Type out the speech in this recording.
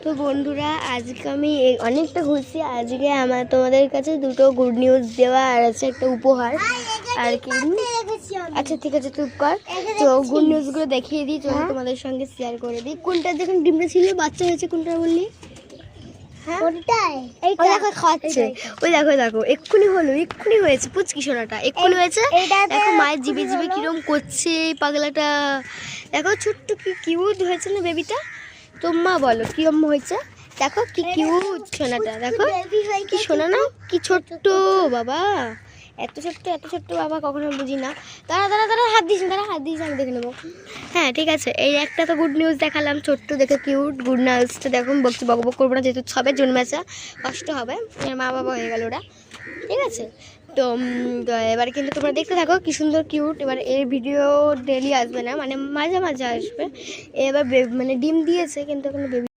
তো বন্ধুরা আজকে আমি অনেকটা ঘুরছি। আজকে আমার তোমাদের কাছে দুটো গুড নিউজ দেওয়া আর আছে একটা উপহার আর কি। আচ্ছা ঠিক আছে চুপ কর। তো গুড নিউজগুলো দেখিয়ে দিই, চলো তোমাদের সঙ্গে শেয়ার করে দিই। কোনটা দেখুন ডিমটা ছিল বাচ্চা হয়েছে, কোনটা বললি? দেখো খাচ্ছে, ওই দেখো দেখো এক্ষুনি হলো, এক্ষুনি হয়েছে পুচকি সোনাটা, এক্ষুনি হয়েছে। দেখো মায়ের জিবে জিবে কিরম করছে এই পাগলাটা, দেখো ছোট্ট কি কিউট হয়েছে না বেবিটা। তোমা বলো কিরম হয়েছে, দেখো কি কিউট সোনাটা, দেখো কি সোনা না, কি ছোট্ট বাবা, এত ছোট্ট বাবা কখনো বুঝি না। দাঁড়া দাঁড়া দাঁড়া হাত দিস না, দাঁড়া হাত দিস, আমি দেখে নেবো। হ্যাঁ ঠিক আছে, এই একটা তো গুড নিউজ দেখালাম, ছোট্ট দেখে কিউট। গুড নিউজটা দেখুন, বকছি বক করবো না যেহেতু সবে জন্মেছে, কষ্ট হবে, মা বাবা হয়ে গেল ওরা, ঠিক আছে। তো এবার কিন্তু তোমরা দেখতে থাকো কি সুন্দর কিউট। এবার এই ভিডিও ডেলি আসবে না, মানে মাঝে মাঝে আসবে। এবার মানে ডিম দিয়েছে কিন্তু এখন বেবি